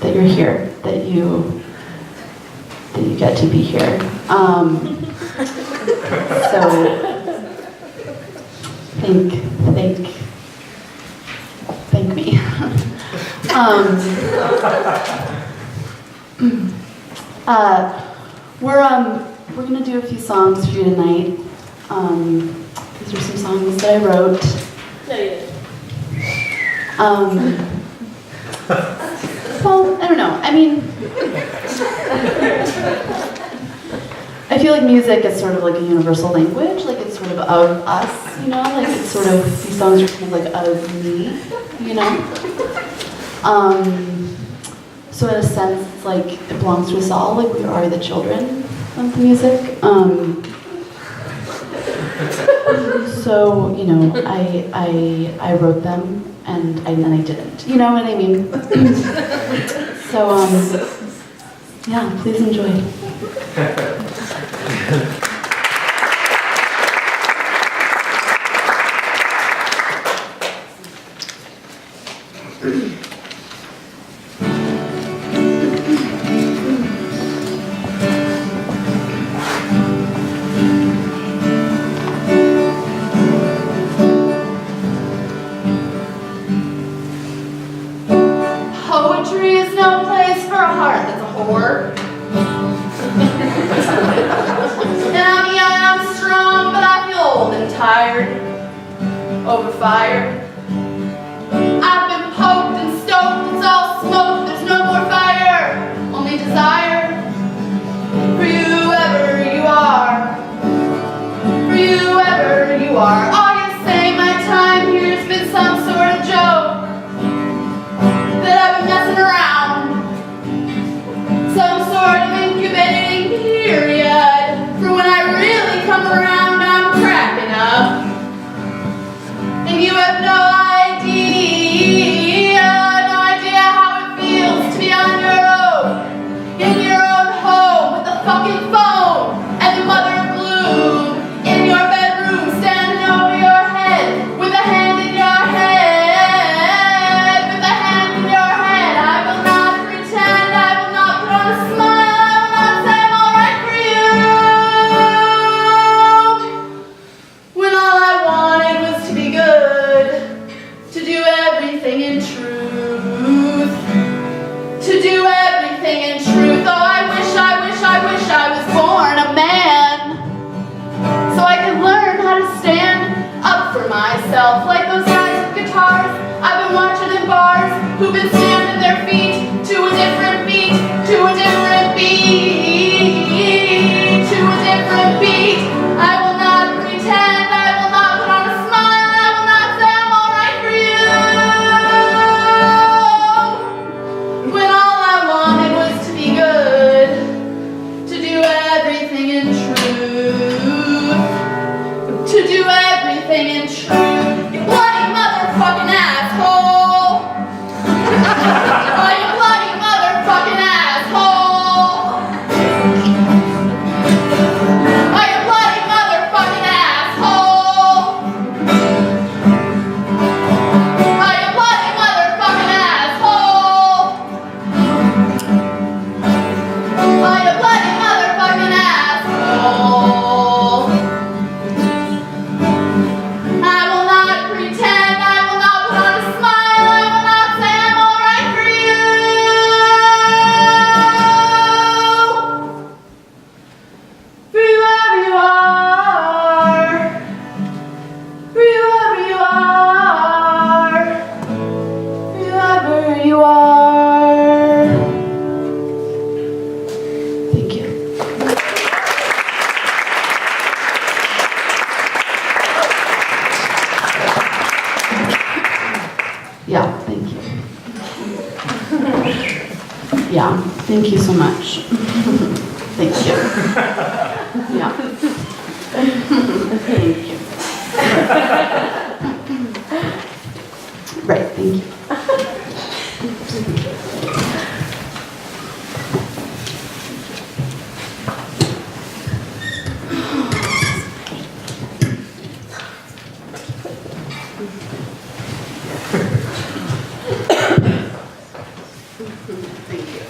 that you're here, that you get to be here. So thank me. We're gonna do a few songs for you tonight. These are some songs that I wrote. No, you didn't. Well, I don't know. I mean, I feel like music is sort of like a universal language. Like it's sort of us, you know. Like it's sort of, these songs are kind of like of me, you know. So in a sense, it's like it belongs to us all. Like we are the children of the music. So, you know, I wrote them and then I didn't. You know what I mean? So, yeah, please enjoy. Poetry is no place for a heart that's a whore. And I'm young, I'm strong, but I feel old and tired, overfired. I've been poked and stoked, it's all smoke, there's no more fire, only desire. For you, whoever you are, for you, whoever you are. All you say, my time here's been some sort of joke that I've been messing around, some sort of incubating period for when I really come around. I'm cracking up, and you have no idea how it feels to be on your own, in your own home with the fucking phone and the mother of gloom in your bedroom, standing over your head with a hand in your head, with a hand in your head. I will not pretend, I will not put on a smile, I will not say I'm alright for you, when all I wanted was to be good, to do everything in truth, to do everything in truth. Oh, I wish I was born a man, so I could learn how to stand up for myself, like those guys with guitars I've been watching in bars, who've been stamping their feet to a different beat, to a different beat, to a different beat. I will not pretend, I will not put on a smile, I will not say I'm alright for you, when all I wanted was to be good, to do everything in truth, to do everything in truth. You bloody motherfucking asshole! Oh, you bloody motherfucking asshole! Oh, you bloody motherfucking asshole! Oh, you bloody motherfucking asshole! Oh, you bloody motherfucking asshole! I will not pretend, I will not put on a smile, I will not say I'm alright for you, for whoever you are, for whoever you are, for whoever you are. Thank you. Yeah, thank you. Yeah, thank you so much. Thank you. Yeah. Thank you. Right, thank you. Thank you.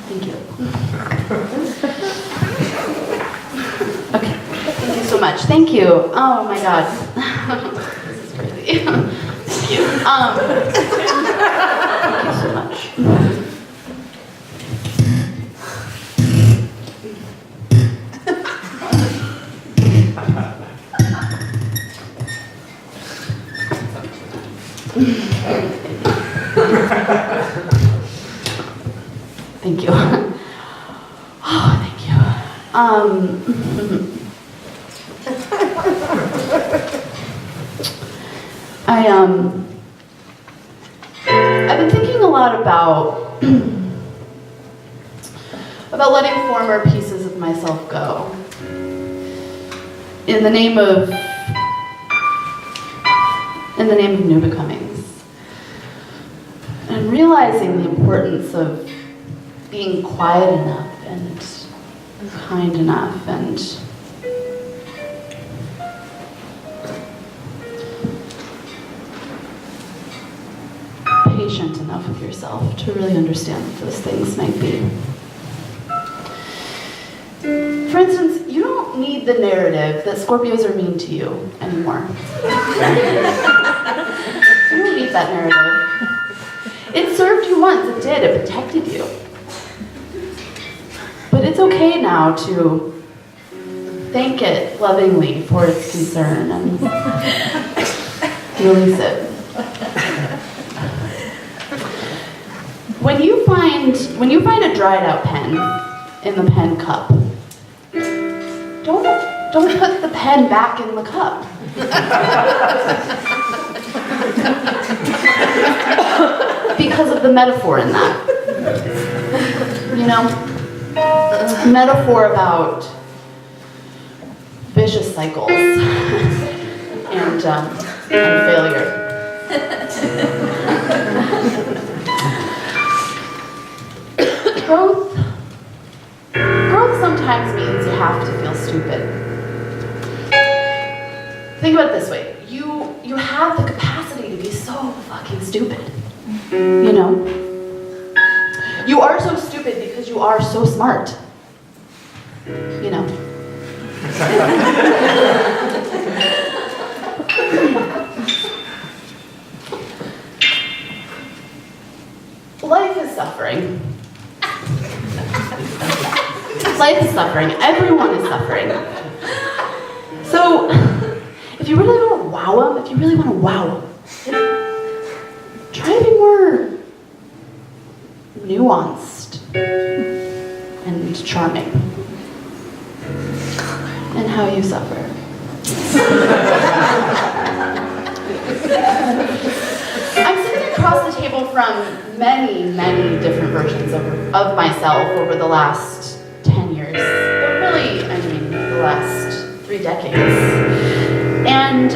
Thank you. Okay, thank you so much. Thank you. Oh my God. This is crazy. Thank you. Thank you so much. Thank you. Oh, thank you. I've been thinking a lot about letting former pieces of myself go in the name of new becomings, and realizing the importance of being quiet enough and kind enough and patient enough with yourself to really understand what those things might be. For instance, you don't need the narrative that Scorpios are mean to you anymore. You don't need that narrative. It served you once, it did, it protected you. But it's okay now to thank it lovingly for its concern and release it. When you find a dried out pen in the pen cup, don't put the pen back in the cup. Because of the metaphor in that. You know? Metaphor about vicious cycles and failure. Growth sometimes means you have to feel stupid. Think about it this way. You have the capacity to be so fucking stupid. You know? You are so stupid because you are so smart. You know? Life is suffering. Life is suffering. Everyone is suffering. So, if you really want to wow them, try to be more nuanced and charming in how you suffer. I'm sitting across the table from many, many different versions of myself over the last 10 years, but really, I mean, the last 3 decades. And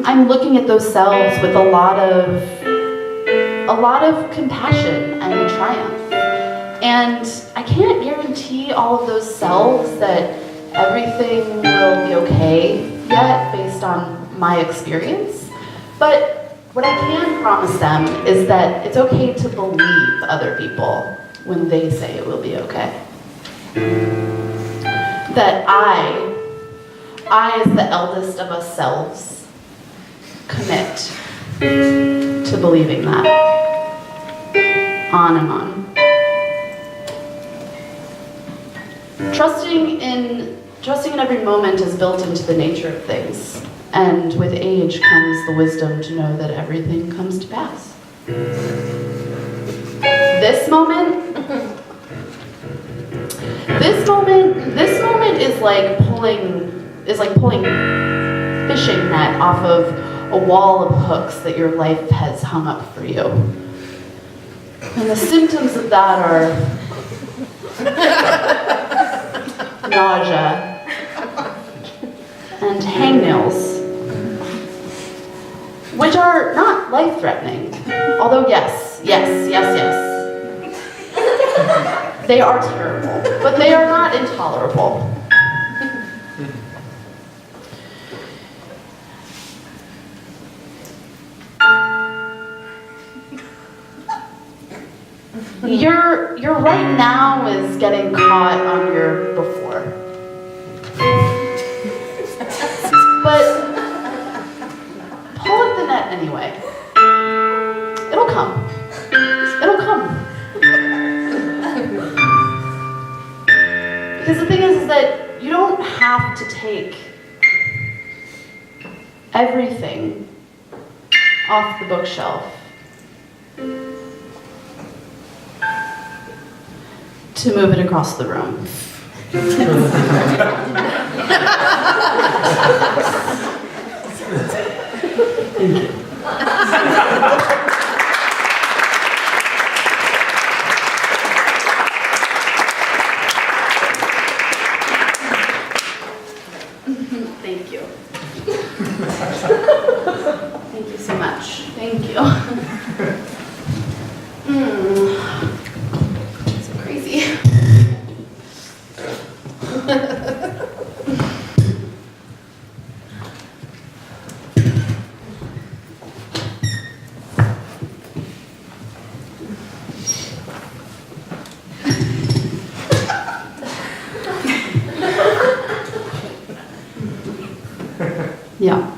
I'm looking at those selves with a lot of compassion and triumph. And I can't guarantee all of those selves that everything will be okay yet based on my experience. But what I can promise them is that it's okay to believe other people when they say it will be okay. That I as the eldest of us selves, commit to believing that. On and on. Trusting in every moment is built into the nature of things. And with age comes the wisdom to know that everything comes to pass. This moment is like pulling fishing net off of a wall of hooks that your life has hung up for you. And the symptoms of that are nausea and hangnails. which are not life-threatening. Although yes. They are terrible, but they are not intolerable. Your right now is getting caught on your before. But pull at the net anyway. It'll come. It'll come. Because the thing is that you don't have to take everything off the bookshelf to move it across the room. Thank you. Thank you. Thank you so much. Thank you. So crazy. Yeah.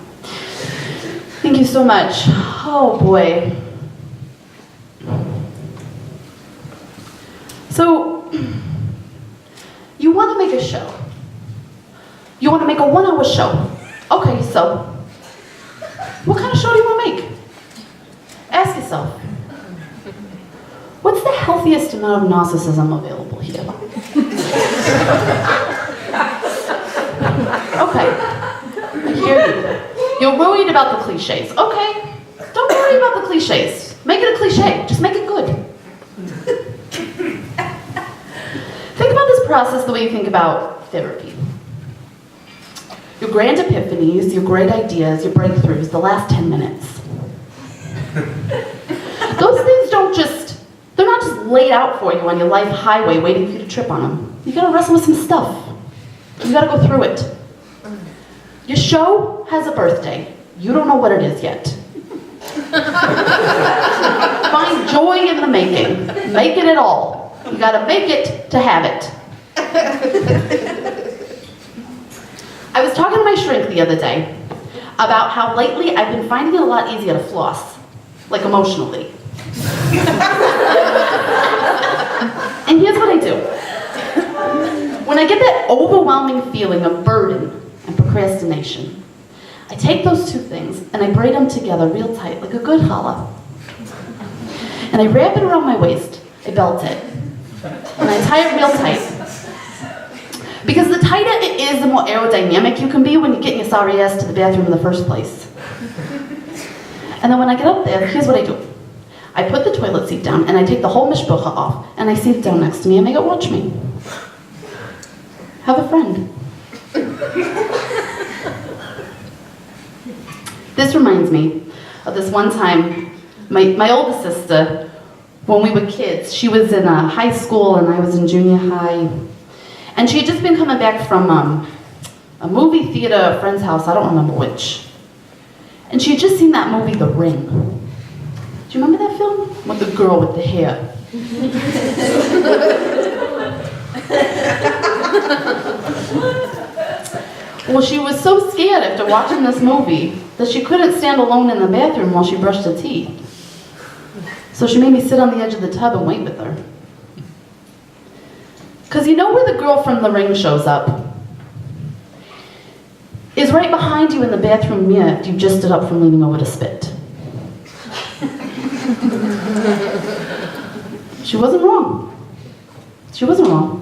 Thank you so much. Oh boy. So, you want to make a show. You want to make a 1-hour show. Okay, so, what kind of show do you want to make? Ask yourself, what's the healthiest amount of narcissism available here? Okay. I hear you. You're worried about the cliches. Okay, don't worry about the cliches. Make it a cliche. Just make it good. Think about this process the way you think about therapy. Your grand epiphanies, your great ideas, your breakthroughs, the last 10 minutes. Those things they're not just laid out for you on your life highway waiting for you to trip on them. You gotta wrestle with some stuff. You gotta go through it. Your show has a birthday. You don't know what it is yet. Find joy in the making. Make it at all. You gotta make it to have it. I was talking to my shrink the other day about how lately I've been finding it a lot easier to floss, like emotionally. And here's what I do. When I get that overwhelming feeling of burden and procrastination, I take those two things and I braid them together real tight, like a good challah. And I wrap it around my waist, I belt it, and I tie it real tight. Because the tighter it is, the more aerodynamic you can be when you get your sorry ass to the bathroom in the first place. And then when I get up there, here's what I do. I put the toilet seat down and I take the whole mishpucha off and I sit down next to me and they go, watch me. Have a friend. This reminds me of this one time, my oldest sister, when we were kids, she was in high school and I was in junior high. And she had just been coming back from a movie theater, a friend's house, I don't remember which. And she had just seen that movie, The Ring. Do you remember that film? With the girl with the hair. Well, she was so scared after watching this movie that she couldn't stand alone in the bathroom while she brushed her teeth. So she made me sit on the edge of the tub and wait with her. Because you know where the girl from The Ring shows up? Is right behind you in the bathroom mirror if you just stood up from leaning over to spit. She wasn't wrong. She wasn't wrong.